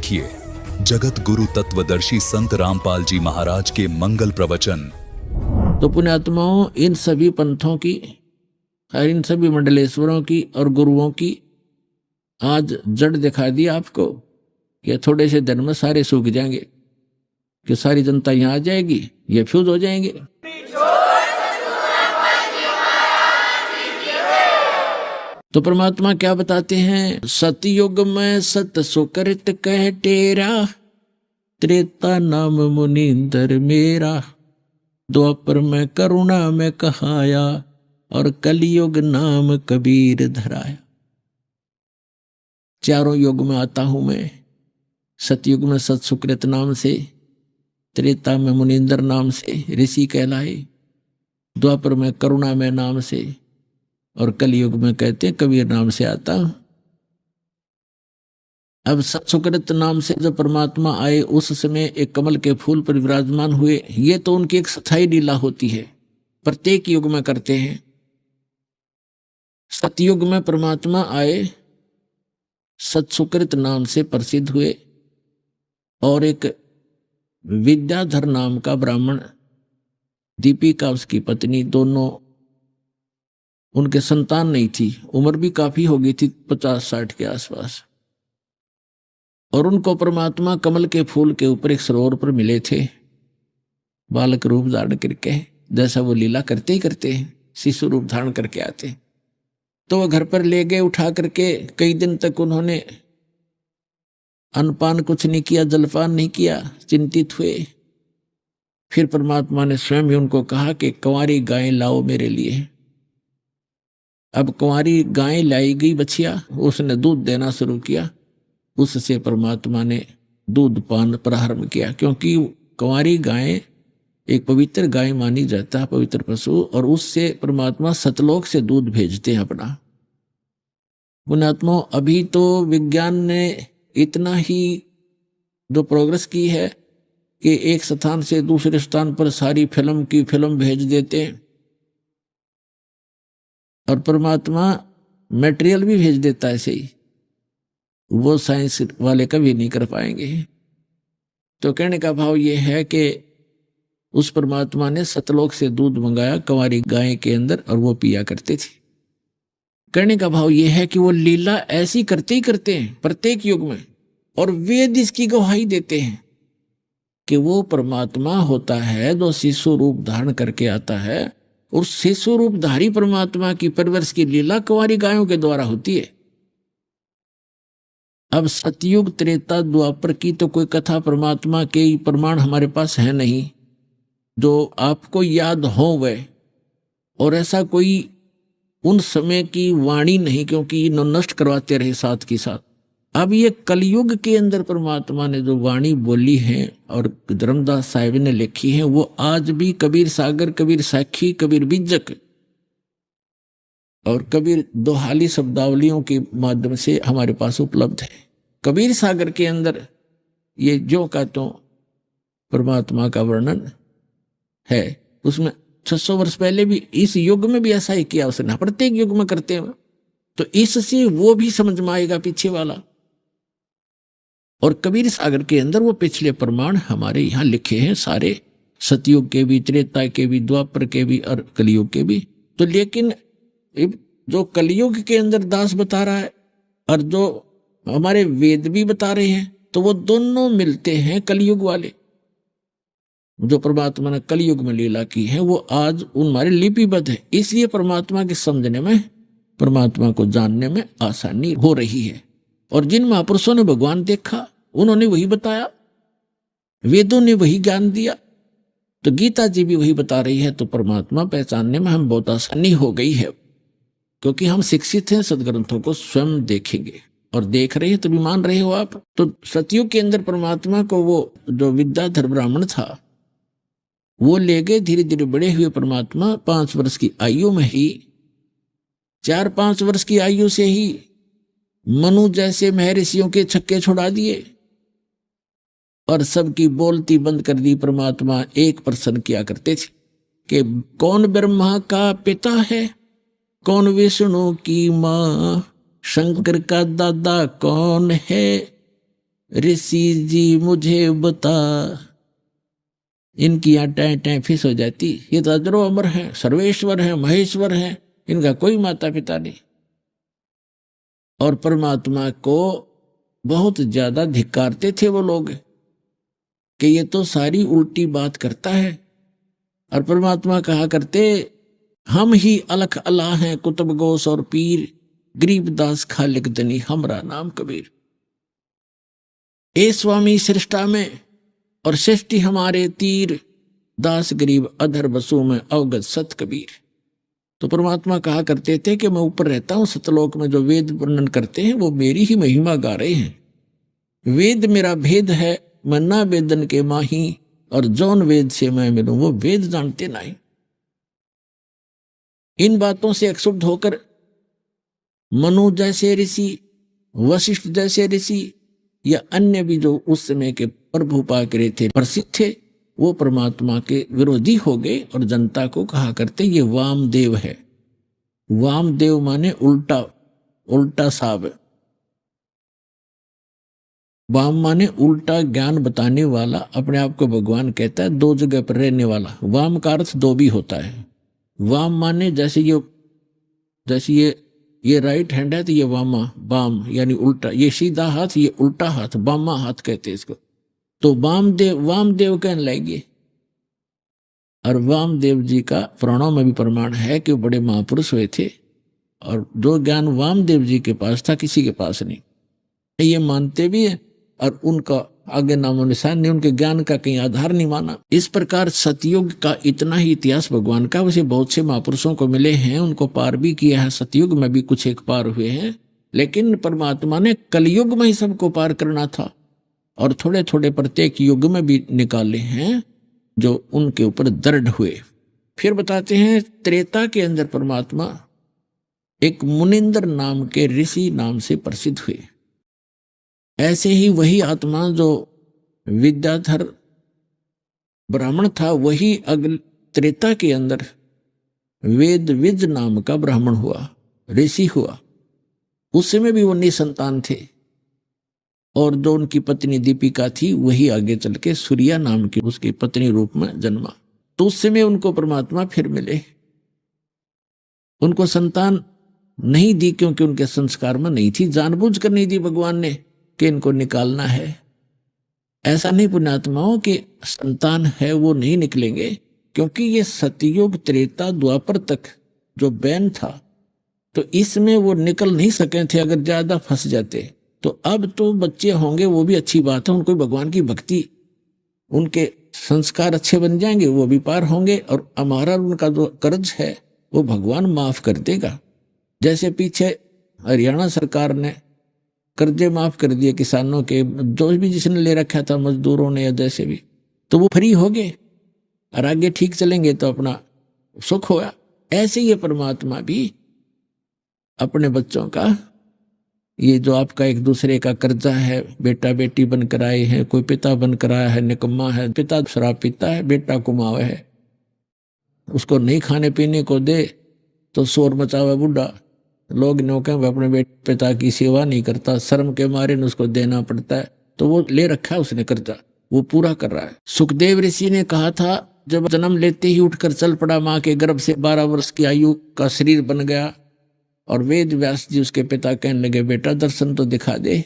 सीखिए जगत गुरु तत्वदर्शी संत रामपाल जी महाराज के मंगल प्रवचन। तो पुण्यात्माओं, इन सभी पंथों की और इन सभी मंडलेश्वरों की और गुरुओं की आज जड़ दिखा दी आपको कि थोड़े से दिन में सारे सूख जाएंगे, कि सारी जनता यहाँ आ जाएगी, ये फ्यूज हो जाएंगे। तो परमात्मा क्या बताते हैं? सतयुग में सत सुकृत कह टेरा, त्रेता नाम मुनींदर मेरा, द्वापर में करुणा में कहाया, और कलयुग नाम कबीर धराया। चारों युग में आता हूं मैं। सतयुग में सत सुकृत नाम से, त्रेता में मुनींदर नाम से ऋषि कहलाए, द्वापर में करुणा में नाम से, और कलयुग में कहते हैं कबीर नाम से आता हूं। अब सत सुकृत नाम से जब परमात्मा आए उस समय एक कमल के फूल पर विराजमान हुए। ये तो उनकी एक स्थायी लीला होती है, प्रत्येक युग में करते हैं। सतयुग में परमात्मा आए, सत सुकृत नाम से प्रसिद्ध हुए, और एक विद्याधर नाम का ब्राह्मण, दीपिका उसकी पत्नी, दोनों, उनके संतान नहीं थी, उम्र भी काफी हो गई थी, 50-60 के आसपास। और उनको परमात्मा कमल के फूल के ऊपर एक सरोवर पर मिले थे, बालक रूप धारण करके, जैसा वो लीला करते ही करते हैं, शिशु रूप धारण करके आते। तो वह घर पर ले गए उठा करके। कई दिन तक उन्होंने अन्नपान कुछ नहीं किया, जलपान नहीं किया, चिंतित हुए। फिर परमात्मा ने स्वयं ही उनको कहा कि कंवारी गाय लाओ मेरे लिए। अब कुंवारी गाय लाई गई, बछिया, उसने दूध देना शुरू किया। उससे परमात्मा ने दूध पान प्रारंभ किया, क्योंकि कुंवारी गाय एक पवित्र गाय मानी जाता है, पवित्र पशु, और उससे परमात्मा सतलोक से दूध भेजते हैं अपना। पुण्यात्मा, अभी तो विज्ञान ने इतना ही जो प्रोग्रेस की है कि एक स्थान से दूसरे स्थान पर सारी फिल्म की फिल्म भेज देते हैं, और परमात्मा मटेरियल भी भेज देता है ऐसे ही। वो साइंस वाले कभी नहीं कर पाएंगे। तो कहने का भाव ये है कि उस परमात्मा ने सतलोक से दूध मंगाया कंवारी गाय के अंदर, और वो पिया करते थे। कहने का भाव ये है कि वो लीला ऐसी करते ही करते हैं प्रत्येक युग में, और वेद इसकी गवाही देते हैं कि वो परमात्मा होता है जो शिशु रूप धारण करके आता है, और शिशु रूपधारी परमात्मा की परवरिश की लीला कुंवारी गायों के द्वारा होती है। अब सतयुग त्रेता द्वापर की तो कोई कथा परमात्मा के प्रमाण हमारे पास है नहीं जो आपको याद हो वह, और ऐसा कोई उन समय की वाणी नहीं, क्योंकि नष्ट करवाते रहे साथ के साथ। अब ये कलयुग के अंदर परमात्मा ने जो वाणी बोली है और धर्मदास साहिब ने लिखी है, वो आज भी कबीर सागर, कबीर साखी, कबीर बीजक और कबीर दोहाली शब्दावलियों के माध्यम से हमारे पास उपलब्ध है। कबीर सागर के अंदर ये जो का तो परमात्मा का वर्णन है, उसमें 600 वर्ष पहले भी इस युग में भी ऐसा ही किया उसने, प्रत्येक युग में करते हैं। तो इससे वो भी समझ में आएगा पीछे वाला। और कबीर सागर के अंदर वो पिछले प्रमाण हमारे यहाँ लिखे हैं सारे, सतयुग के भी, त्रेता के भी, द्वापर के भी और कलयुग के भी। तो लेकिन जो कलयुग के अंदर दास बता रहा है और जो हमारे वेद भी बता रहे हैं, तो वो दोनों मिलते हैं कलयुग वाले। जो परमात्मा ने कलयुग में लीला की है वो आज हमारे लिपिबद्ध है। इसलिए परमात्मा के समझने में, परमात्मा को जानने में आसानी हो रही है। और जिन महापुरुषों ने भगवान देखा उन्होंने वही बताया, वेदों ने वही ज्ञान दिया, तो गीता जी भी वही बता रही है। तो परमात्मा पहचानने में हम बहुत आसानी हो गई है, क्योंकि हम शिक्षित हैं, सदग्रंथों को स्वयं देखेंगे और देख रहे हैं तभी मान रहे हो आप। तो सतयुग के अंदर परमात्मा को वो जो विद्याधर ब्राह्मण था वो ले गए। धीरे धीरे बड़े हुए परमात्मा 5 वर्ष की आयु में ही, 4-5 वर्ष की आयु से ही मनु जैसे महर्षियों के छक्के छुड़ा दिए और सबकी बोलती बंद कर दी। परमात्मा एक प्रश्न किया करते थे कि कौन ब्रह्मा का पिता है, कौन विष्णु की माँ, शंकर का दादा कौन है, ऋषि जी मुझे बता। इनकी यहाँ टैं टैं फिस हो जाती। ये तो अजरो अमर हैं, सर्वेश्वर हैं, महेश्वर हैं, इनका कोई माता पिता नहीं। और परमात्मा को बहुत ज्यादा धिक्कारते थे वो लोग कि ये तो सारी उल्टी बात करता है। और परमात्मा कहा करते, हम ही अलख अल्लाह हैं, कुतुब गोस और पीर, गरीबदास खालिक दनी हमरा नाम कबीर। ए स्वामी सृष्टा में और सृष्टि हमारे तीर, दास गरीब अधर बसु में अवगत सत कबीर। तो परमात्मा कहा करते थे कि मैं ऊपर रहता हूं सतलोक में, जो वेद वर्णन करते हैं वो मेरी ही महिमा गा रहे हैं। वेद मेरा भेद है, मैं ना वेदन के माही, और जौन वेद से मैं मिलूं वो वेद जानते नहीं। इन बातों से अक्षुब्ध होकर मनु जैसे ऋषि, वशिष्ठ जैसे ऋषि या अन्य भी जो उस समय के प्रभु पाकरे थे, प्रसिद्ध थे, वो परमात्मा के विरोधी हो गए और जनता को कहा करते ये वामदेव है। वामदेव माने उल्टा, उल्टा साब। वाम माने उल्टा ज्ञान बताने वाला, अपने आप को भगवान कहता है, दो जगह पर रहने वाला। वाम का अर्थ दो भी होता है। वाम माने जैसे ये राइट हैंड है तो ये वामा, वाम यानी उल्टा, ये सीधा हाथ, ये उल्टा हाथ, बामा हाथ कहते हैं इसको। तो वामदेव कहने लगे। और वामदेव जी का पुराणों में भी प्रमाण है कि वो बड़े महापुरुष हुए थे, और जो ज्ञान वामदेव जी के पास था किसी के पास नहीं, ये मानते भी है। और उनका आगे नामो निशान नहीं, उनके ज्ञान का कहीं आधार नहीं माना। इस प्रकार सतयुग का इतना ही इतिहास भगवान का, वैसे बहुत से महापुरुषों को मिले हैं, उनको पार भी किया है। सतयुग में भी कुछ एक पार हुए हैं, लेकिन परमात्मा ने कलयुग में ही सबको पार करना था, और थोड़े थोड़े प्रत्येक युग में भी निकाले हैं जो उनके ऊपर दृढ़ हुए। फिर बताते हैं त्रेता के अंदर परमात्मा एक मुनिंद्र नाम के ऋषि नाम से प्रसिद्ध हुए। ऐसे ही वही आत्मा जो विद्याधर ब्राह्मण था, वही अगले त्रेता के अंदर वेदविद नाम का ब्राह्मण हुआ, ऋषि हुआ। उस समय भी वो निसंतान थे, और जो उनकी पत्नी दीपिका थी वही आगे चल के सूर्या नाम की उसकी पत्नी रूप में जन्मा। तो उस समय उनको परमात्मा फिर मिले। उनको संतान नहीं दी क्योंकि उनके संस्कार में नहीं थी, जानबूझ कर नहीं दी भगवान ने कि इनको निकालना है। ऐसा नहीं पुण्यात्माओं कि संतान है वो नहीं निकलेंगे, क्योंकि ये सतयुग त्रेता द्वापर तक जो बैन था, तो इसमें वो निकल नहीं सके थे अगर ज्यादा फंस जाते। तो अब तो बच्चे होंगे वो भी अच्छी बात है, उनको भगवान की भक्ति, उनके संस्कार अच्छे बन जाएंगे, वो भी पार होंगे, और हमारा उनका जो कर्ज है वो भगवान माफ कर देगा। जैसे पीछे हरियाणा सरकार ने कर्जे माफ कर दिए किसानों के, जो भी जिसने ले रखा था मजदूरों ने या जैसे भी, तो वो फ्री हो गए और आगे ठीक चलेंगे तो अपना सुख होगा। ऐसे ही परमात्मा भी अपने बच्चों का, ये जो आपका एक दूसरे का कर्जा है, बेटा बेटी बनकर आए हैं, कोई पिता बनकर आया है निकम्मा है, पिता शराब पीता है, बेटा कुमावा है, उसको नहीं खाने पीने को दे तो शोर मचावा बुढ़ा, लोग नौके में अपने पिता की सेवा नहीं करता, शर्म के मारे न उसको देना पड़ता है, तो वो ले रखा है उसने कर्जा, वो पूरा कर रहा है। सुखदेव ऋषि ने कहा था, जब जन्म लेते ही उठकर चल पड़ा माँ के गर्भ से, 12 वर्ष की आयु का शरीर बन गया, और वेद व्यास जी उसके पिता कहने लगे, बेटा दर्शन तो दिखा दे,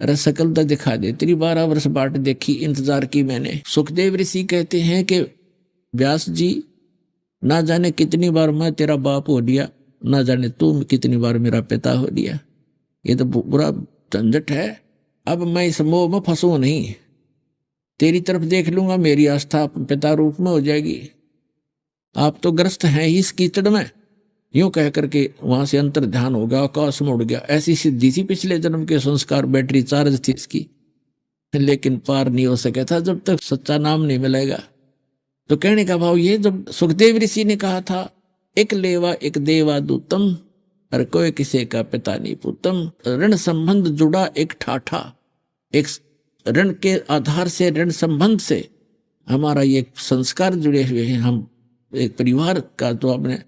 अरे शकल तो दिखा दे, तेरी 12 वर्ष बाट देखी, इंतजार की मैंने। सुखदेव ऋषि कहते हैं कि व्यास जी, ना जाने कितनी बार मैं तेरा बाप हो लिया, ना जाने तू कितनी बार मेरा पिता हो लिया, ये तो बुरा झंझट है। अब मैं इस मोह में फंसू नहीं, तेरी तरफ देख लूंगा, मेरी आस्था पिता रूप में हो जाएगी। आप तो ग्रस्त हैं ही इस कीचड़ में, यूं कह करके वहां से अंतर ध्यान हो गया, आकाश में उड़ गया। ऐसी सिद्धि थी पिछले जन्म के संस्कार, बैटरी चार्ज थी इसकी, लेकिन पार नहीं हो सका था जब तक सच्चा नाम नहीं मिलेगा। तो कहने का भाव ये, जब सुखदेव ऋषि ने कहा था, एक लेवा एक देवा दूतम, और कोई किसी का पिता नहीं पूतम, ऋण संबंध जुड़ा एक ठाठा, एक ऋण के आधार से, ऋण संबंध से हमारा ये संस्कार जुड़े हुए हैं, हम एक परिवार का तो अपने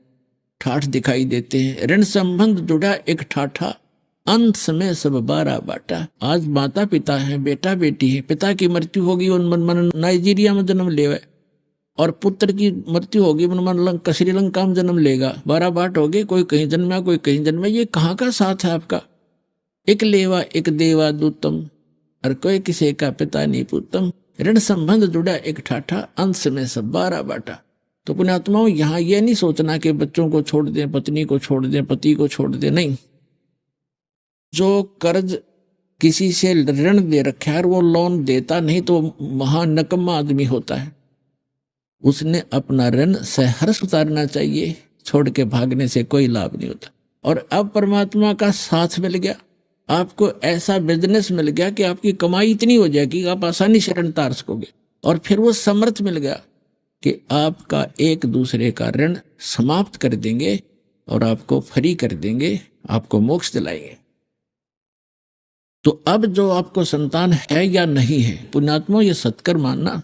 ठाठ दिखाई देते हैं। ऋण संबंध जुड़ा एक ठाठा, अंत में सब बारा बाटा। आज माता पिता है, बेटा बेटी है, पिता की मृत्यु होगी मन नाइजीरिया में जन्म लेवे, और पुत्र की मृत्यु होगी मन श्रीलंका में जन्म लेगा। 12 बाट हो गए, कोई कहीं जन्मा कोई कहीं जन्मा। ये कहाँ का साथ है आपका? एक लेवा एक देवा दूतम, और कोई किसी का पिता नहीं पूतम। ऋण संबंध जुड़ा एक ठाठा, अंश में सब 12 बाटा। तो पुण्यात्माओं, यहाँ ये नहीं सोचना कि बच्चों को छोड़ दें, पत्नी को छोड़ दें, पति को छोड़ दें, नहीं। जो कर्ज किसी से ऋण दे रखा है और वो लोन देता नहीं तो महानकम्मा आदमी होता है। उसने अपना ऋण सहर्ष उतारना चाहिए, छोड़ के भागने से कोई लाभ नहीं होता। और अब परमात्मा का साथ मिल गया, आपको ऐसा बिजनेस मिल गया कि आपकी कमाई इतनी हो जाएगी कि आप आसानी से ऋण उतार सकोगे। और फिर वो समर्थ मिल गया कि आपका एक दूसरे का ऋण समाप्त कर देंगे और आपको फ्री कर देंगे, आपको मोक्ष दिलाएंगे। तो अब जो आपको संतान है या नहीं है, पुण्यात्मा, ये सत्कर मानना।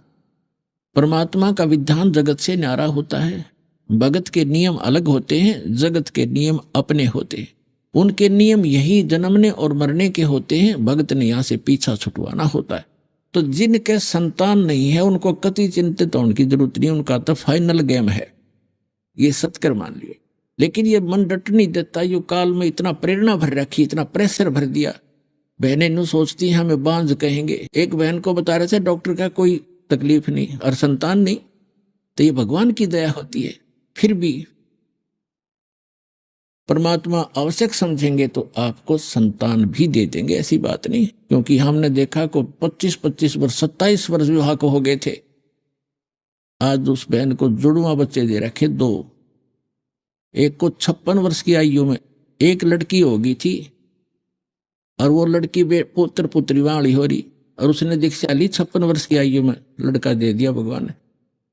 परमात्मा का विधान जगत से न्यारा होता है। भगत के नियम अलग होते हैं, जगत के नियम अपने होते हैं। उनके नियम यही जन्मने और मरने के होते हैं, भगत ने यहाँ से पीछा छुटवाना होता है। तो जिनके संतान नहीं है उनको कति चिंतित होने की जरूरत नहीं, उनका तो फाइनल गेम है, ये सत्कर मान लिया। लेकिन ये मन डट नहीं देता। यो काल में इतना प्रेरणा भर रखी, इतना प्रेशर भर दिया। बहनें नु सोचती हैं हमें बांझ कहेंगे। एक बहन को बता रहे थे डॉक्टर का कोई तकलीफ नहीं और संतान नहीं, तो ये भगवान की दया होती है। फिर भी परमात्मा आवश्यक समझेंगे तो आपको संतान भी दे देंगे, ऐसी बात नहीं। क्योंकि हमने देखा को 25-25 वर्ष 27 वर्ष विवाह को हो गए थे, आज उस बहन को जुड़वा बच्चे दे रखे 2। एक को 56 वर्ष की आयु में एक लड़की होगी थी, और वो लड़की पुत्र पुत्री वाली हो रही, और उसने दीक्षाली 56 वर्ष की आयु में लड़का दे दिया भगवान ने।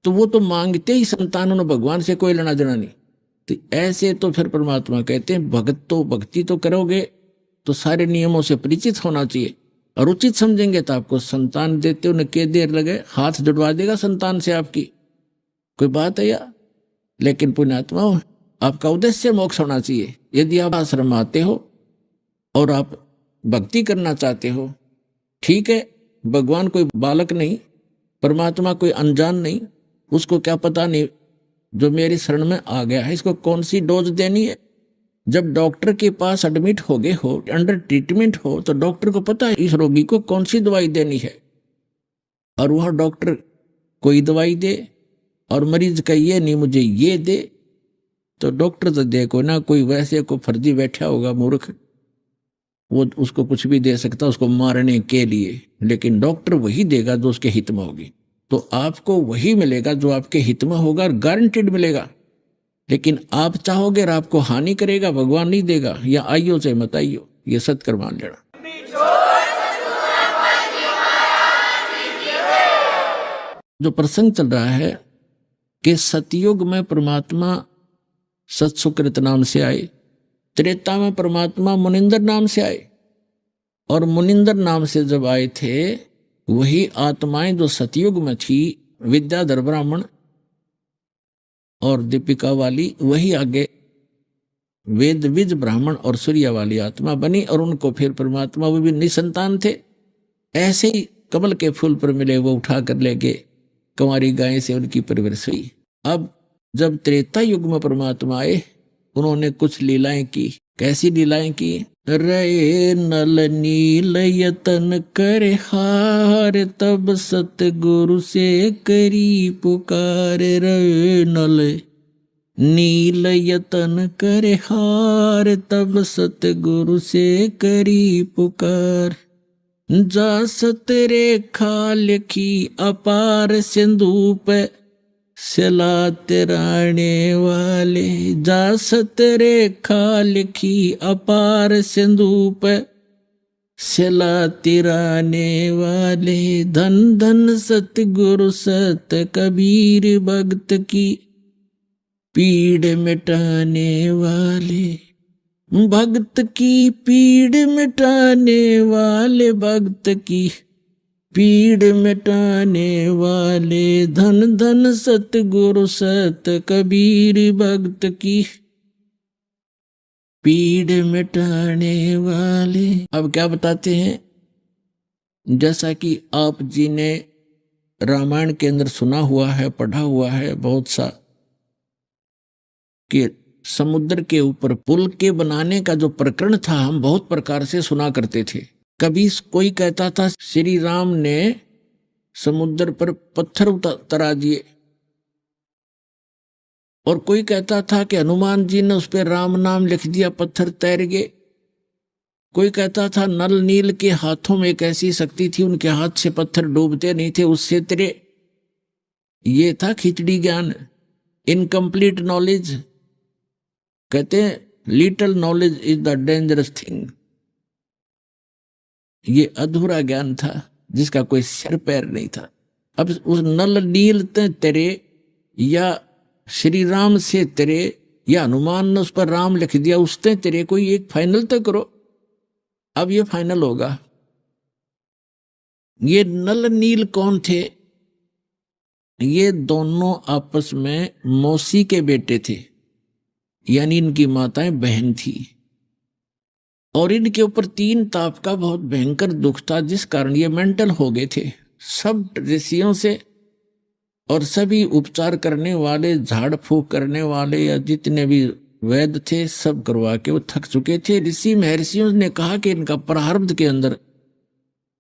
तो वो तो मांगते ही संतान, उन्होंने भगवान से कोई लेना देना नहीं। तो ऐसे तो फिर परमात्मा कहते हैं भक्ति तो करोगे तो सारे नियमों से परिचित होना चाहिए, और उचित समझेंगे तो आपको संतान देते उन्हें के देर लगे, हाथ जुड़वा देगा संतान से आपकी, कोई बात है या। लेकिन पुण्यात्माओं, आपका उद्देश्य मोक्ष होना चाहिए। यदि आप आश्रम आते हो और आप भक्ति करना चाहते हो, ठीक है, भगवान कोई बालक नहीं, परमात्मा कोई अनजान नहीं, उसको क्या पता नहीं जो मेरी शरण में आ गया है इसको कौन सी डोज देनी है। जब डॉक्टर के पास एडमिट हो गए हो, अंडर ट्रीटमेंट हो, तो डॉक्टर को पता है इस रोगी को कौन सी दवाई देनी है, और वह डॉक्टर कोई दवाई दे और मरीज का ये नहीं मुझे ये दे, तो डॉक्टर तो देखो ना, कोई वैसे को फर्जी बैठा होगा मूर्ख, वो उसको कुछ भी दे सकता उसको मारने के लिए, लेकिन डॉक्टर वही देगा जो उसके हित में होगी। तो आपको वही मिलेगा जो आपके हित में होगा, और गारंटीड मिलेगा। लेकिन आप चाहोगे और आपको हानि करेगा, भगवान नहीं देगा। या आइयो चाहे मत आइयो, ये सत्कर मान लेना। जो प्रसंग चल रहा है कि सतयुग में परमात्मा सत्सुकृत नाम से आए, त्रेता में परमात्मा मुनिंदर नाम से आए, और मुनिंदर नाम से जब आए थे वही आत्माएं जो सतयुग में थी, विद्याधर ब्राह्मण और दीपिका वाली, वही आगे वेदविज ब्राह्मण और सूर्या वाली आत्मा बनी, और उनको फिर परमात्मा वो भी निसंतान थे। ऐसे ही कमल के फूल पर मिले वो उठा कर ले गए, कुंवारी गाय से उनकी परवरिश हुई। अब जब त्रेता युग में परमात्मा आए, उन्होंने कुछ लीलाएं की। कैसी लीलाएं की? रे नल नील यतन करे हार, तब सतगुरु से करी पुकार। रे नल नील यतन करे हार, तब सतगुरु से करी पुकार। जा सत रेखा लिखी अपार सिंधु पे, सिला तिराने वाले। जा सत रेखा लिखी अपार सिंधु पे, सिला तिराने वाले। धन धन सतगुरु सत कबीर, भक्त की पीड़ मिटाने वाले। भक्त की पीड़ मिटाने वाले, भक्त की पीड़ मिटाने वाले। धन धन सतगुरु सत कबीर, भक्त की पीड़ मिटाने वाले। अब क्या बताते हैं, जैसा कि आप जी ने रामायण के अंदर सुना हुआ है, पढ़ा हुआ है बहुत सा, कि समुद्र के ऊपर पुल के बनाने का जो प्रकरण था हम बहुत प्रकार से सुना करते थे। कभी कोई कहता था श्री राम ने समुद्र पर पत्थर उतरा दिए, और कोई कहता था कि हनुमान जी ने उस पर राम नाम लिख दिया, पत्थर तैर गए। कोई कहता था नल नील के हाथों में एक ऐसी शक्ति थी, उनके हाथ से पत्थर डूबते नहीं थे, उससे तेरे। ये था खिचड़ी ज्ञान, इनकम्प्लीट नॉलेज। कहते हैं little knowledge is the dangerous thing. ये अधूरा ज्ञान था जिसका कोई सिर पैर नहीं था। अब उस नल नील तेरे या श्री राम से तेरे या हनुमान ने उस पर राम लिख दिया, उससे तेरे कोई एक फाइनल तो करो। अब ये फाइनल होगा। ये नल नील कौन थे? ये दोनों आपस में मौसी के बेटे थे, यानी इनकी माताएं बहन थी, और इनके ऊपर 3 ताप का बहुत भयंकर दुख था, जिस कारण ये मेंटल हो गए थे। सब ऋषियों से और सभी उपचार करने वाले, झाड़ फूक करने वाले या जितने भी वैद्य थे, सब करवा के वो थक चुके थे। ऋषि महर्षियों ने कहा कि इनका प्रारब्ध के अंदर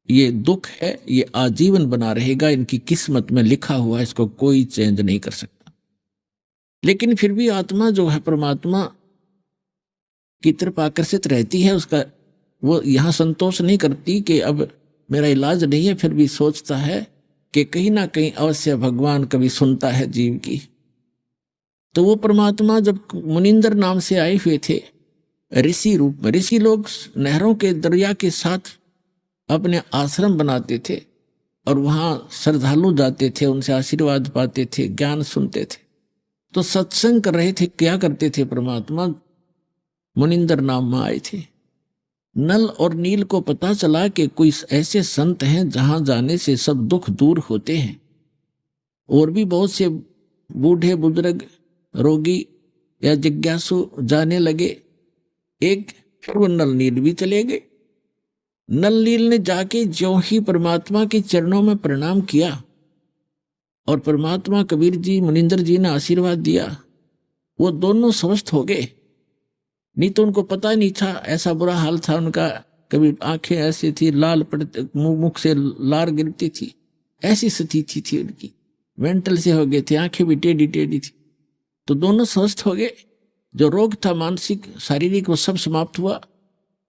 ये दुख है, ये आजीवन बना रहेगा, इनकी किस्मत में लिखा हुआ, इसको कोई चेंज नहीं कर सकता। लेकिन फिर भी आत्मा जो है परमात्मा की तरफ आकर्षित रहती है, उसका वो यहाँ संतोष नहीं करती कि अब मेरा इलाज नहीं है, फिर भी सोचता है कि कहीं ना कहीं अवश्य भगवान कभी सुनता है जीव की। तो वो परमात्मा जब मुनिंदर नाम से आए हुए थे ऋषि रूप में, ऋषि लोग नहरों के दरिया के साथ अपने आश्रम बनाते थे और वहाँ श्रद्धालु जाते थे, उनसे आशीर्वाद पाते थे, ज्ञान सुनते थे। तो सत्संग कर रहे थे, क्या करते थे परमात्मा? मुनिंदर नाम में आए थे। नल और नील को पता चला कि कोई ऐसे संत हैं जहां जाने से सब दुख दूर होते हैं, और भी बहुत से बूढ़े बुजुर्ग, रोगी या जिज्ञासु जाने लगे। एक फिर वो नल नील भी चले गए। नल नील ने जाके ज्यों ही परमात्मा के चरणों में प्रणाम किया और परमात्मा कबीर जी, मुनिंदर जी ने आशीर्वाद दिया, वो दोनों स्वस्थ हो गए। नहीं तो उनको पता नहीं था, ऐसा बुरा हाल था उनका। कभी आंखें ऐसी थी, लाल पड़ते, मुख से लार गिरती थी, ऐसी स्थिति थी उनकी। मेंटल से हो गए थे, आंखें भी टेढ़ी टेढ़ी थी। तो दोनों स्वस्थ हो गए। जो रोग था मानसिक शारीरिक वो सब समाप्त हुआ।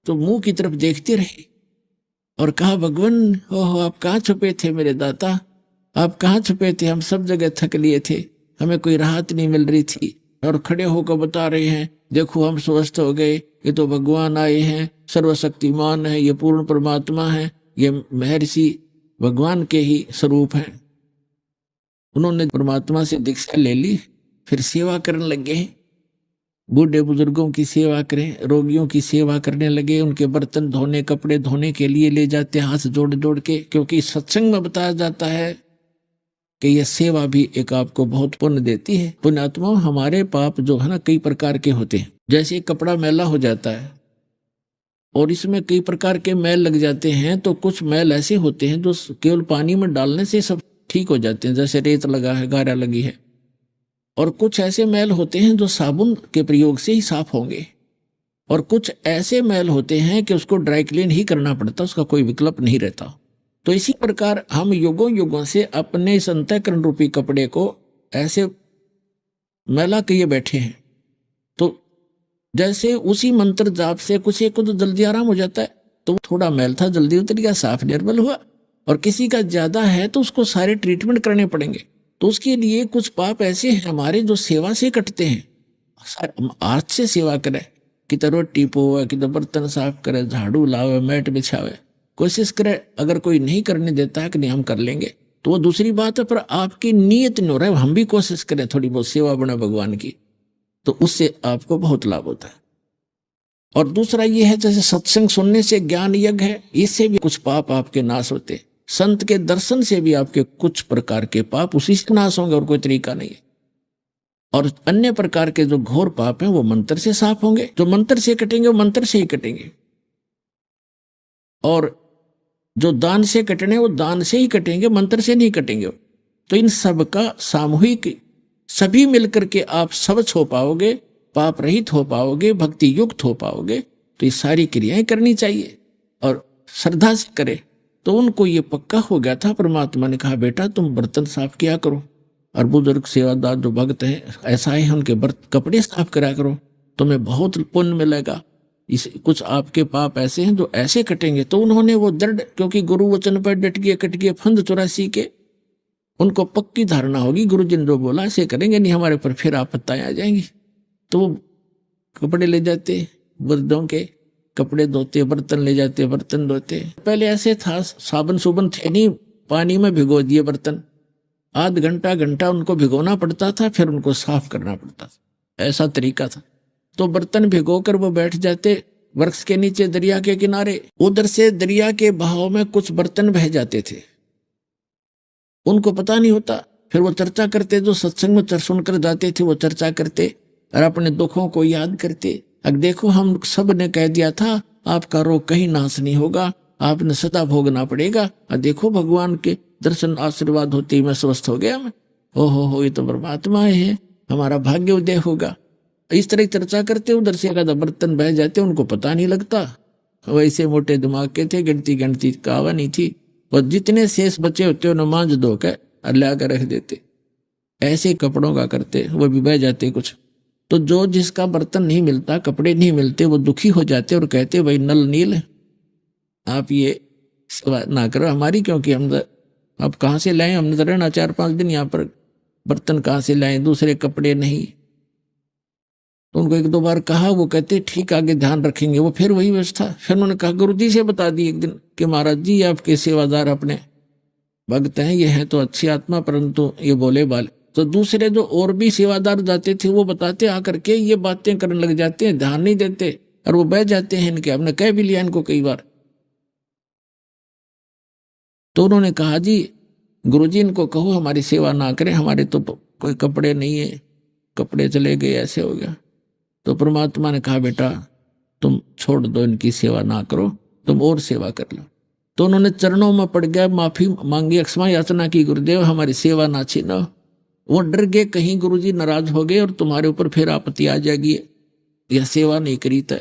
तो मुंह की तरफ देखते रहे और कहा, भगवान ओहो आप कहाँ छुपे थे मेरे दाता, आप कहाँ छुपे थे? हम सब जगह थक लिए थे, हमें कोई राहत नहीं मिल रही थी, और खड़े होकर बता रहे हैं देखो हम स्वस्थ हो गए, ये तो भगवान आए हैं, सर्वशक्तिमान है, ये पूर्ण परमात्मा है, ये महर्षि भगवान के ही स्वरूप हैं। उन्होंने परमात्मा से दीक्षा ले ली, फिर सेवा करने लगे। बूढ़े बुजुर्गों की सेवा करें, रोगियों की सेवा करने लगे। उनके बर्तन धोने, कपड़े धोने के लिए ले जाते हाथ जोड़ जोड़ के, क्योंकि सत्संग में बताया जाता है कि यह सेवा भी एक आपको बहुत पुण्य देती है। पुण्यात्मा, हमारे पाप जो है ना कई प्रकार के होते हैं। जैसे कपड़ा मैला हो जाता है और इसमें कई प्रकार के मैल लग जाते हैं, तो कुछ मैल ऐसे होते हैं जो केवल पानी में डालने से सब ठीक हो जाते हैं, जैसे रेत लगा है, गारा लगी है। और कुछ ऐसे मैल होते हैं जो साबुन के प्रयोग से ही साफ होंगे, और कुछ ऐसे मैल होते हैं कि उसको ड्राई क्लीन ही करना पड़ता, उसका कोई विकल्प नहीं रहता। तो इसी प्रकार हम युगों युगों से अपने इस अंतःकरण रूपी कपड़े को ऐसे मैला किए बैठे हैं। तो जैसे उसी मंत्र जाप से कुछ एक को तो जल्दी आराम हो जाता है, तो थोड़ा मैल था जल्दी उतर गया, साफ निर्मल हुआ। और किसी का ज्यादा है तो उसको सारे ट्रीटमेंट करने पड़ेंगे। तो उसके लिए कुछ पाप ऐसे हैं हमारे जो सेवा से कटते हैं। हाथ से सेवा करे, कि तो रोटी पोवे, कि तो बर्तन साफ करे, झाड़ू लावे, मैट बिछावे, कोशिश करे। अगर कोई नहीं करने देता है कि नहीं हम कर लेंगे तो वो दूसरी बात है, पर आपकी नीयत नहीं हो रहा है, हम भी कोशिश करें थोड़ी बहुत सेवा बने भगवान की, तो उससे आपको बहुत लाभ होता है। और दूसरा ये है, जैसे सत्संग सुनने से ज्ञान यज्ञ है, इससे भी कुछ पाप आपके नाश होते। संत के दर्शन से भी आपके कुछ प्रकार के पाप उसी से नाश होंगे, और कोई तरीका नहीं है। और अन्य प्रकार के जो घोर पाप हैं वो मंत्र से साफ होंगे। जो मंत्र से कटेंगे वो मंत्र से ही कटेंगे, और जो दान से कटने वो दान से ही कटेंगे, मंत्र से नहीं कटेंगे। तो इन सब का सामूहिक सभी मिलकर के आप स्वच्छ हो पाओगे, पाप रहित हो पाओगे, भक्ति युक्त हो पाओगे। तो ये सारी क्रियाएं करनी चाहिए और श्रद्धा से करे। तो उनको ये पक्का हो गया था। परमात्मा ने कहा बेटा तुम बर्तन साफ किया करो, और बुजुर्ग सेवादार जो भक्त हैं ऐसा है, उनके कपड़े साफ करा करो, तुम्हें बहुत पुण्य मिलेगा। इस कुछ आपके पाप ऐसे हैं जो ऐसे कटेंगे। तो उन्होंने वो दृढ़, क्योंकि गुरु वचन पर डट गए, कट गए फंद 84 के, उनको पक्की धारणा होगी गुरु जी ने जो बोला ऐसे करेंगे, नहीं हमारे पर फिर आपत्तियां आ जाएंगी। तो कपड़े ले जाते, वृद्धों के कपड़े धोते, बर्तन ले जाते, बर्तन धोते। पहले ऐसे था, साबुन सुबन थे नहीं, पानी में भिगो दिए बर्तन, आध घंटा घंटा उनको भिगोना पड़ता था, फिर उनको साफ करना पड़ता था, ऐसा तरीका था। तो बर्तन भिगोकर वो बैठ जाते वृक्ष के नीचे दरिया के किनारे। उधर से दरिया के बहाव में कुछ बर्तन बह जाते थे, उनको पता नहीं होता। फिर वो चर्चा करते, जो सत्संग में सुनकर जाते थे वो चर्चा करते और अपने दुखों को याद करते। अब देखो हम सब ने कह दिया था आपका रोग कहीं नाश नहीं होगा, आपने सदा भोगना पड़ेगा, और देखो भगवान के दर्शन आशीर्वाद होते ही मैं स्वस्थ हो गया। मैं हो ये तो परमात्मा है, हमारा भाग्य उदय होगा। इस तरह चर्चा करते, उधर से एक बर्तन बह जाते, उनको पता नहीं लगता। वैसे मोटे दिमाग के थे, गिनती कावा नहीं थी। और जितने शेष बचे होते उन्हें मांझ धो कर ला कर रख देते। ऐसे कपड़ों का करते, वो भी बह जाते कुछ। तो जो जिसका बर्तन नहीं मिलता, कपड़े नहीं मिलते, वो दुखी हो जाते और कहते भाई नल नील आप ये सेवा ना करो हमारी, क्योंकि हम अब कहाँ से लाएं, हमने तो रहना 4-5 दिन यहाँ पर, बर्तन कहाँ से लाएं, दूसरे कपड़े नहीं। तो उनको 1-2 बार कहा, वो कहते ठीक आगे ध्यान रखेंगे। वो फिर वही व्यवस्था। फिर उन्होंने कहा गुरु जी से बता दी एक दिन कि महाराज जी आपके सेवादार अपने भक्त हैं, ये हैं तो अच्छी आत्मा, परंतु ये बोले बाले। तो दूसरे जो और भी सेवादार जाते थे वो बताते आकर के, ये बातें करने लग जाते हैं, ध्यान नहीं देते और वो बह जाते हैं इनके। हमने कह भी लिया इनको कई बार। तो उन्होंने कहा जी गुरुजी इनको कहो हमारी सेवा ना करें, हमारे तो कोई कपड़े नहीं है, कपड़े चले गए, ऐसे हो गया। तो परमात्मा ने कहा बेटा तुम छोड़ दो, इनकी सेवा ना करो, तुम और सेवा कर लो। तो उन्होंने चरणों में पड़ गया, माफी मांगी, क्षमा याचना की, गुरुदेव हमारी सेवा ना छीनो। वो डर गए कहीं गुरुजी नाराज हो गए और तुम्हारे ऊपर फिर आपत्ति आ जाएगी, यह सेवा नहीं करी था।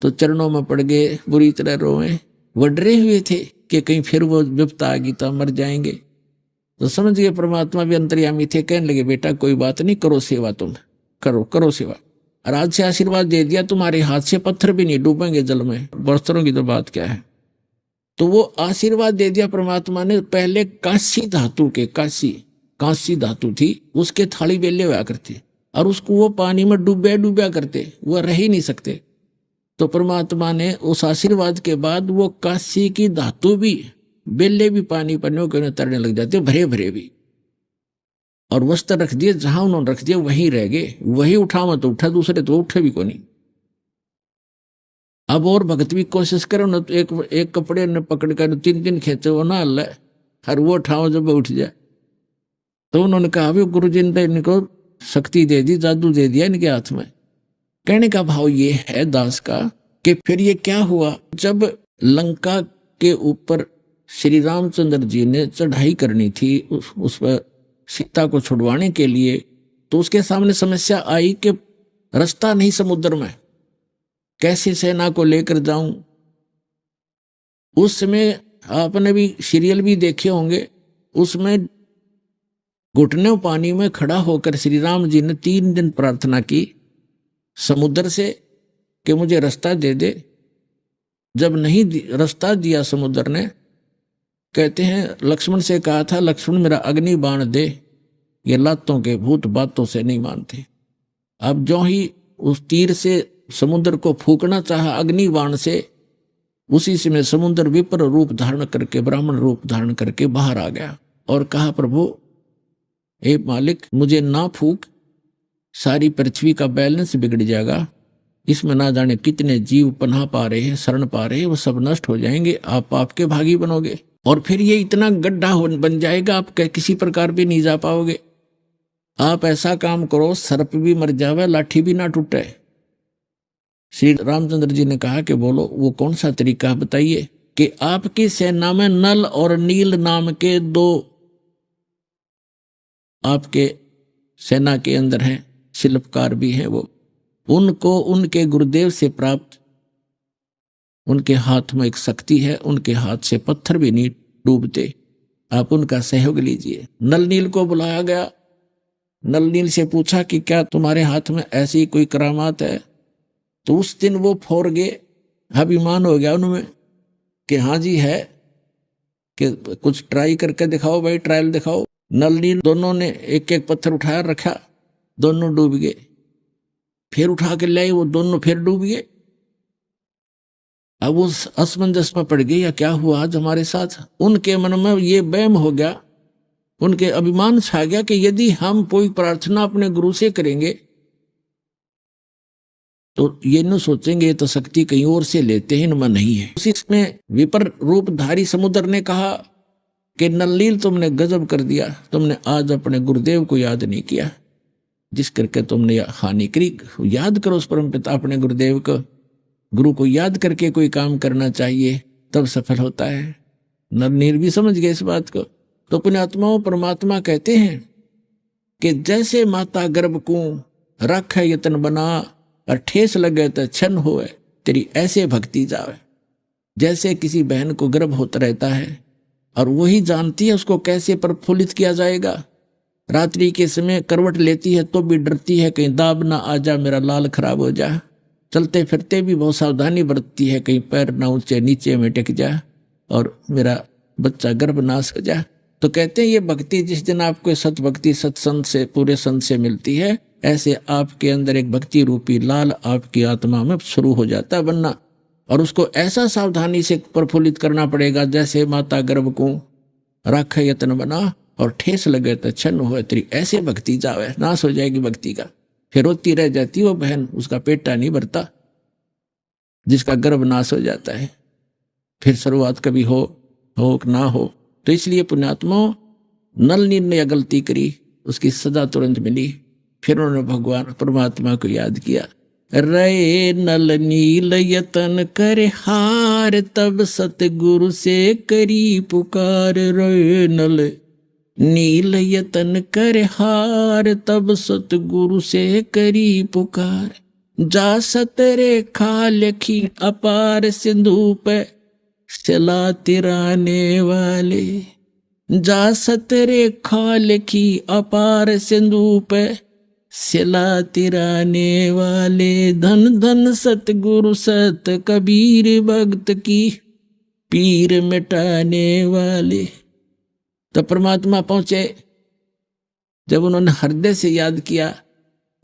तो चरणों में पड़ गए, बुरी तरह रोए। वो डरे हुए थे कि कहीं फिर वो विपत्ति आ गई तो मर जाएंगे। तो समझ गए परमात्मा भी अंतर्यामी थे, कहने लगे बेटा कोई बात नहीं, करो सेवा, तुम करो सेवा। और आज से आशीर्वाद दे दिया, तुम्हारे हाथ से पत्थर भी नहीं डूबेंगे जल में, बरसों की तो बात क्या है। तो वो आशीर्वाद दे दिया परमात्मा ने। पहले कांसी धातु के, कांसी धातु थी, उसके थाली बेले हुआ करते और उसको वो पानी में डूबा करते, वो रह ही नहीं सकते। तो परमात्मा ने उस आशीर्वाद के बाद वो कांसी की धातु भी, बेले भी पानी पर तैरने लग जाते, भरे भरे भी। और वस्त्र रख दिए, जहां उन्होंने रख दिया वहीं रह गए, वही उठा मत उठा, दूसरे तो उठे भी को नहीं। अब और भगत भी कोशिश करो ना, तो एक कपड़े ने पकड़ कर 3 खेचे, वो ना हल्ला हर वो उठाओ जब उठ जाए। तो उन्होंने कहा भी गुरु जी ने इनको शक्ति दे दी, जादू दे दिया इनके हाथ में। कहने का भाव ये है दास का कि फिर ये क्या हुआ, जब लंका के ऊपर श्री रामचंद्र जी ने चढ़ाई करनी थी उस पर सीता को छुड़वाने के लिए, तो उसके सामने समस्या आई कि रास्ता नहीं समुद्र में, कैसे सेना को लेकर जाऊं। उस समय आपने भी सीरियल भी देखे होंगे, उसमें घुटनों पानी में खड़ा होकर श्री राम जी ने 3 दिन प्रार्थना की समुद्र से कि मुझे रास्ता दे दे। जब नहीं रास्ता दिया समुद्र ने, कहते हैं लक्ष्मण से कहा था लक्ष्मण मेरा अग्नि बाण दे, ये लातों के भूत बातों से नहीं मानते। अब जो ही उस तीर से समुद्र को फूकना चाहा अग्नि बाण से, उसी समय समुद्र विपर रूप धारण करके, ब्राह्मण रूप धारण करके बाहर आ गया और कहा प्रभु हे मालिक मुझे ना फूक, सारी पृथ्वी का बैलेंस बिगड़ जाएगा, इसमें ना जाने कितने जीव पनाह पा रहे हैं, शरण पा रहे हैं, वो सब नष्ट हो जाएंगे, आप पाप के भागी बनोगे और फिर ये इतना गड्ढा बन जाएगा, आप किसी प्रकार भी नहीं जा पाओगे। आप ऐसा काम करो सर्प भी मर जावे लाठी भी ना टूटे। श्री रामचंद्र जी ने कहा कि बोलो वो कौन सा तरीका बताइए। कि आपकी सेना में नल और नील नाम के दो आपके सेना के अंदर हैं, शिल्पकार भी हैं वो, उनको उनके गुरुदेव से प्राप्त, उनके हाथ में एक शक्ति है, उनके हाथ से पत्थर भी नहीं डूबते, आप उनका सहयोग लीजिए। नल नील को बुलाया गया। नल नील से पूछा कि क्या तुम्हारे हाथ में ऐसी कोई करामात है? तो उस दिन वो फोर गए, अभिमान हो गया उनमें कि हाँ जी है, कि कुछ ट्राई करके दिखाओ भाई, ट्रायल दिखाओ। नल नील दोनों ने एक एक पत्थर उठाया रखा, दोनों डूब गए। फिर उठा के लाए, वो दोनों फिर डूब गए। अब वो असमंजस में पड़ गई, या क्या हुआ आज हमारे साथ। उनके मन में ये वहम हो गया, उनके अभिमान छा गया कि यदि हम कोई प्रार्थना अपने गुरु से करेंगे तो ये न सोचेंगे ये तो शक्ति कहीं और से लेते हैं, इनमें नहीं है। उसी में विपर रूपधारी समुद्र ने कहा कि नलनील तुमने गजब कर दिया, तुमने आज अपने गुरुदेव को याद नहीं किया, जिस करके तुमने हानि करी। याद करो उस परम पिता अपने गुरुदेव को, गुरु को याद करके कोई काम करना चाहिए, तब सफल होता है। नलनील भी समझ गए इस बात को। तो पुण्यात्माओं, परमात्मा कहते हैं कि जैसे माता गर्भ को रख है यतन बना, और ठेस लगे तो छन होए, तेरी ऐसे भक्ति जावे। जैसे किसी बहन को गर्भ होता रहता है और वही जानती है उसको कैसे प्रफुल्लित किया जाएगा। रात्रि के समय करवट लेती है तो भी डरती है कहीं दाब ना आ जा, मेरा लाल खराब हो जा। चलते फिरते भी बहुत सावधानी बरतती है, कहीं पैर ना ऊंचे नीचे में टिक जा और मेरा बच्चा गर्भ नाश हो जा। तो कहते हैं ये भक्ति जिस दिन आपको सत भक्ति सत्संग से, पूरे संत से मिलती है, ऐसे आपके अंदर एक भक्ति रूपी लाल आपकी आत्मा में शुरू हो जाता है बनना। और उसको ऐसा सावधानी से प्रफुल्लित करना पड़ेगा जैसे माता गर्भ को राख यत्न बना और ठेस लगे तो छन्न हो, तेरी ऐसे भक्ति जावे। नाश हो जाएगी भक्ति का, फिर रोती रह जाती वो बहन, उसका पेटा नहीं भरता, जिसका गर्भ नाश हो जाता है। फिर शुरुआत कभी हो ना हो। तो इसलिए पुण्यात्माओं, नलनील ने गलती करी, उसकी सजा तुरंत मिली। फिर उन्होंने भगवान परमात्मा को याद किया। रे नल नील यतन करे हार, तब सतगुरु से करी पुकार। रे नल नील यतन करे हार, तब सतगुरु से करी पुकार। जा सतरेखा लिखी अपार, सिंधु पे चला तिराने वाले। जा सतरेखा लिखी अपार, सिंधु पे सिला तिराने वाले। धन धन सतगुरु सत कबीर, भक्त की पीर मिटाने वाले। तो परमात्मा पहुंचे जब उन्होंने हृदय से याद किया।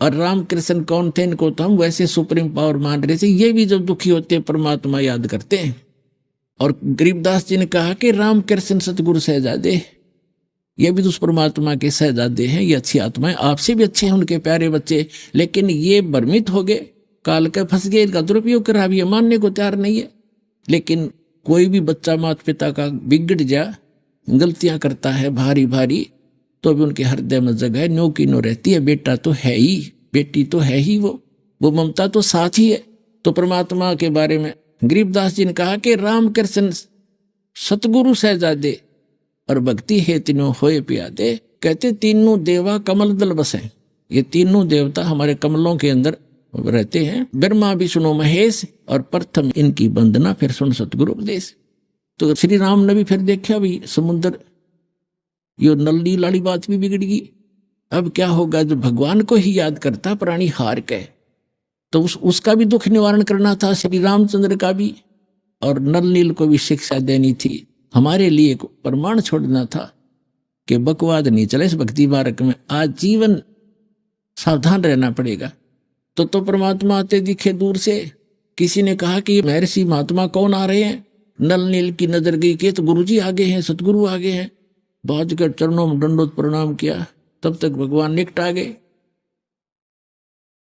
और रामकृष्ण कौन थे, इनको तो हम वैसे सुप्रीम पावर मान रहे थे, ये भी जब दुखी होते हैं परमात्मा याद करते हैं। और गरीबदास जी ने कहा कि रामकृष्ण सतगुरु सहजादे, ये भी तो उस परमात्मा के सहजादे हैं, ये अच्छी आत्माएं, आपसे भी अच्छे हैं उनके प्यारे बच्चे, लेकिन ये भ्रमित हो गए, काल के फंस गए, इनका दुरुपयोग कर रहा, ये मानने को तैयार नहीं है। लेकिन कोई भी बच्चा माता पिता का बिगड़ जा, गलतियां करता है भारी भारी, तो भी उनके हृदय में जगह नो की नो रहती है। बेटा तो है ही, बेटी तो है ही, वो ममता तो साथ ही है। तो परमात्मा के बारे में गरीबदास जी ने कहा कि रामकृष्ण सतगुरु सहजादे और भक्ति है तीनों होए प्यादे। कहते तीनों देवा कमल दल बसे, ये तीनों देवता हमारे कमलों के अंदर रहते हैं। ब्रह्मा विष्णु महेश, और प्रथम इनकी वंदना, फिर सुन सतगुरु उपदेश। तो श्री राम ने भी फिर देखा भी समुद्र, यो नलनी लाली बात भी बिगड़ गई। अब क्या होगा, जो भगवान को ही याद करता प्राणी हार के, तो उसका भी दुख निवारण करना था श्री रामचंद्र का भी, और नल नील को भी शिक्षा देनी थी। हमारे लिए प्रमाण छोड़ना था कि बकवाद नहीं चले इस भक्ति मार्ग में, आज जीवन सावधान रहना पड़ेगा। तो परमात्मा आते दिखे दूर से। किसी ने कहा कि महर्षि महात्मा कौन आ रहे हैं, नल नील की नजर गई कि तो गुरुजी आगे हैं, सतगुरु आगे हैं। बाज कर चरणों में दंडोत प्रणाम किया, तब तक भगवान निकट आ गए।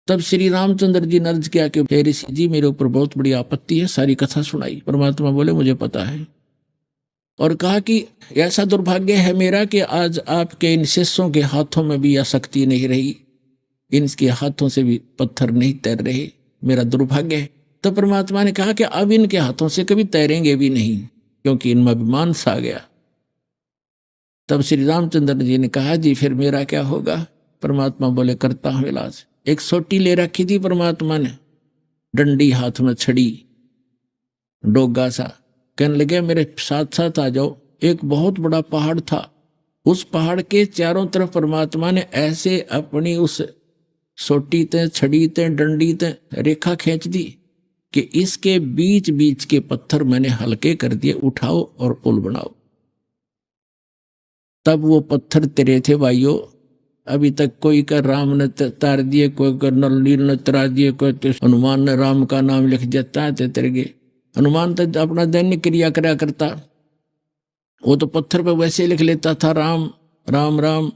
तब श्री रामचंद्र जी ने अर्ज किया कि हे ऋषि जी, मेरे ऊपर बहुत बड़ी आपत्ति है। सारी कथा सुनाई। परमात्मा बोले मुझे पता है, और कहा कि ऐसा दुर्भाग्य है मेरा कि आज आपके इन शिष्यों के हाथों में भी यह शक्ति नहीं रही, इनके हाथों से भी पत्थर नहीं तैर रहे, मेरा दुर्भाग्य है। तो परमात्मा ने कहा कि अब इनके हाथों से कभी तैरेंगे भी नहीं, क्योंकि इनमें अभिमान सा गया। तब श्री रामचंद्र जी ने कहा जी फिर मेरा क्या होगा? परमात्मा बोले करता हूं इलाज। एक सोटी ले रखी थी परमात्मा ने, डंडी हाथ में छड़ी, डोगा सा। कहने लगे मेरे साथ साथ आ जाओ। एक बहुत बड़ा पहाड़ था, उस पहाड़ के चारों तरफ परमात्मा ने ऐसे अपनी उस सोटी ते, छड़ी ते, डंडी ते रेखा खींच दी कि इसके बीच बीच के पत्थर मैंने हल्के कर दिए, उठाओ और पुल बनाओ। तब वो पत्थर तेरे थे भाइयों, अभी तक कोई का राम ने तार दिए, कोई का नल नील ने तरा दिए, कोई तो हनुमान ने राम का नाम लिख देता है तेरे गे। हनुमान तो अपना दैनिक क्रिया करा करता, वो तो पत्थर पे वैसे लिख लेता था राम राम राम,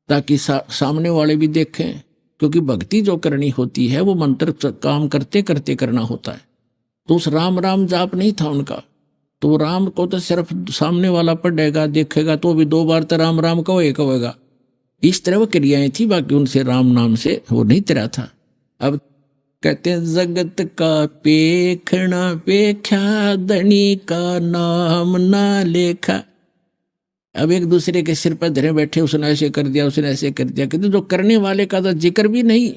ताकि सामने वाले भी देखें। क्योंकि भक्ति जो करनी होती है वो मंत्र काम करते करते करना होता है। तो उस राम राम जाप नहीं था उनका, तो राम को तो सिर्फ सामने वाला पढ़ेगा देखेगा तो भी 2 बार तो राम राम कहेगा। इस तरह वो क्रियाएं थी, बाकी उनसे राम नाम से वो नहीं तेरा था। अब कहते हैं जगत का पेखना पेख्या, धनी का नाम ना लेखा। अब एक दूसरे के सिर पर धरे बैठे, उसने ऐसे कर दिया, उसने ऐसे कर दिया, कहते जो करने वाले का तो जिक्र भी नहीं।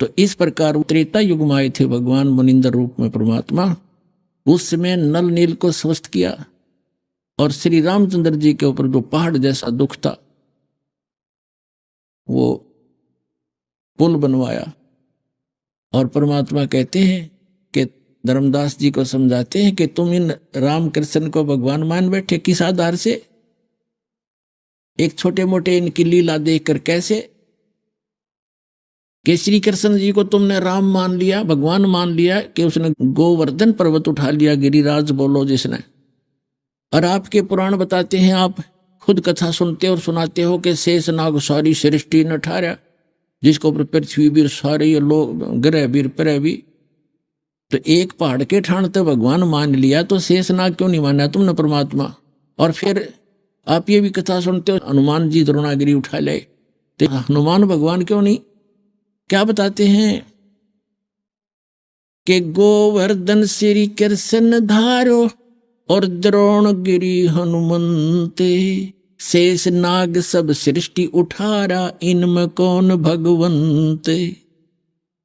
तो इस प्रकार त्रेता युग में आए थे भगवान मुनिंदर रूप में परमात्मा। उस समय नल नील को स्वस्थ किया और श्री रामचंद्र जी के ऊपर जो पहाड़ जैसा दुख था वो पुल बनवाया। और परमात्मा कहते हैं कि धर्मदास जी को समझाते हैं कि तुम इन राम कृष्ण को भगवान मान बैठे, किस आधार से? एक छोटे मोटे इनकी लीला देखकर कैसे कि श्री कृष्ण जी को तुमने राम मान लिया, भगवान मान लिया, कि उसने गोवर्धन पर्वत उठा लिया, गिरिराज बोलो जिसने। और आपके पुराण बताते हैं, आप खुद कथा सुनते और सुनाते हो कि शेष नाग सारी सृष्टि न ठारा, जिसको ऊपर पृथ्वी भी सारे ये लोग ग्रह भी प्रह भी। तो एक पहाड़ के ठाण तो भगवान मान लिया, तो शेष नाग क्यों नहीं माना तुमने परमात्मा? और फिर आप ये भी कथा सुनते हो हनुमान जी द्रोणागिरी उठा ले, तो हनुमान भगवान क्यों नहीं? क्या बताते हैं कि गोवर्धन श्री कृष्ण धारो और द्रोणगिरी हनुमंते, शेष नाग सब सृष्टि उठारा, इनमें कौन भगवंते।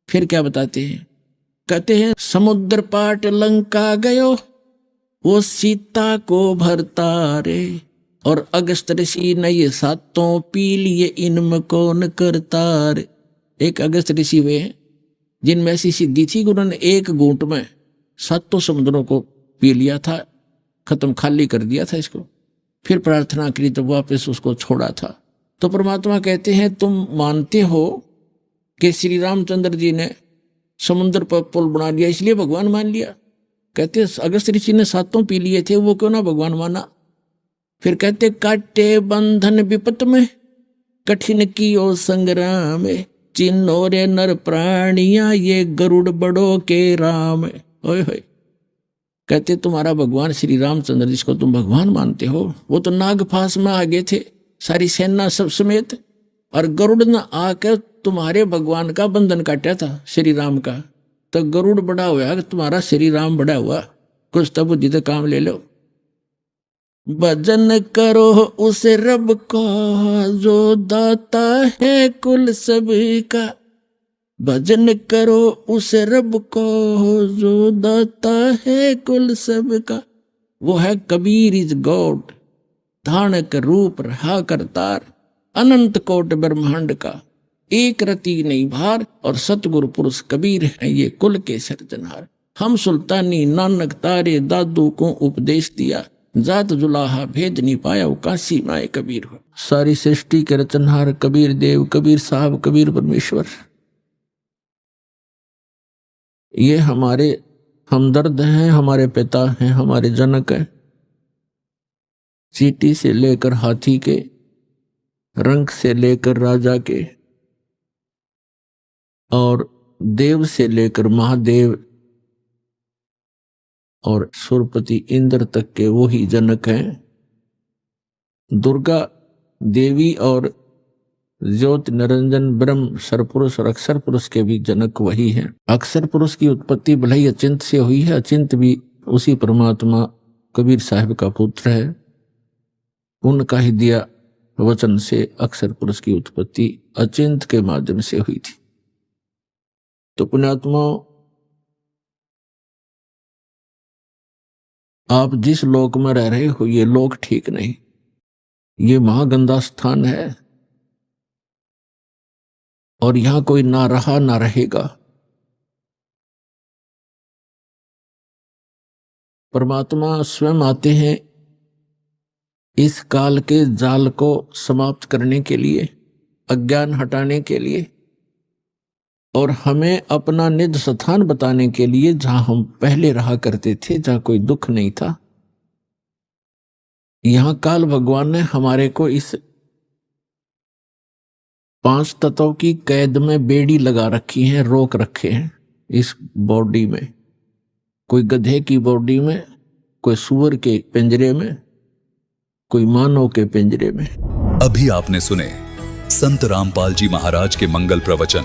फिर क्या बताते हैं? कहते हैं समुद्र पाट लंका गयो, वो सीता को भरता रे, और अगस्त ऋषि ने ये 7 पी लिए, इनमें कौन करता रे। एक अगस्त ऋषि हुए हैं जिनमें ऐसी सिद्धि थी कि उन्होंने एक घूंट में 7 समुद्रों को पी लिया था, खत्म खाली कर दिया था इसको, फिर प्रार्थना करी तो वापस उसको छोड़ा था। तो परमात्मा कहते हैं तुम मानते हो कि श्री रामचंद्र जी ने समुद्र पर पुल बना लिया इसलिए भगवान मान लिया। कहते अगस्त ऋषि ने 7 पी लिए थे, वो क्यों ना भगवान माना? फिर कहते काटे बंधन विपत में, कठिन कियो संग्राम, चिन्हो रे नर प्राणिया, ये गरुड़ बड़ो के राम। ओए होए, कहते तुम्हारा भगवान श्री रामचंद्र जिसको तुम भगवान मानते हो, वो तो नागफास में आ गए थे सारी सेना सब समेत, और गरुड़ ने आकर तुम्हारे भगवान का बंधन काटा था श्री राम का। तो गरुड़ बड़ा हुआ, तुम्हारा श्री राम बड़ा हुआ, कुछ तो बुद्धि तो काम ले लो। भजन करो उस रब का जो दाता है कुल सबका, भजन करो उस रब को जो दाता है कुल सबका। वो है कबीर इज गॉड, धानक रूप रहा करतार, अनंत कोट ब्रह्मांड का, एक रति नहीं भार, और सतगुरु पुरुष कबीर है ये कुल के सर्जनहार। हम सुल्तानी नानक तारे दादू को उपदेश दिया, जात जुलाहा भेद नहीं पाया, वो काशी माए कबीर हो। सारी सृष्टि के रचनहार कबीर देव, कबीर साहब, कबीर परमेश्वर, ये हमारे हमदर्द हैं, हमारे पिता हैं, हमारे जनक हैं। चींटी से लेकर हाथी के, रंग से लेकर राजा के, और देव से लेकर महादेव, और सुरपति इंद्र तक के वो ही जनक हैं। दुर्गा देवी और ज्योति निरंजन ब्रह्म सरपुरुष और अक्षर पुरुष के भी जनक वही हैं। अक्षर पुरुष की उत्पत्ति भले ही अचिंत से हुई है, अचिंत भी उसी परमात्मा कबीर साहब का पुत्र है। उनका ही दिया वचन से अक्षर पुरुष की उत्पत्ति अचिंत के माध्यम से हुई थी। तो पुण्यात्माओं, आप जिस लोक में रह रहे हो ये लोक ठीक नहीं, ये महागंदा स्थान है और यहां कोई ना रहा ना रहेगा। परमात्मा स्वयं आते हैं इस काल के जाल को समाप्त करने के लिए, अज्ञान हटाने के लिए और हमें अपना निज स्थान बताने के लिए, जहां हम पहले रहा करते थे, जहां कोई दुख नहीं था। यहां काल भगवान ने हमारे को इस 5 तत्वों की कैद में बेड़ी लगा रखी है, रोक रखे हैं इस बॉडी में। कोई गधे की बॉडी में, कोई सूअर के पिंजरे में, कोई मानव के पिंजरे में। अभी आपने सुने संत रामपाल जी महाराज के मंगल प्रवचन।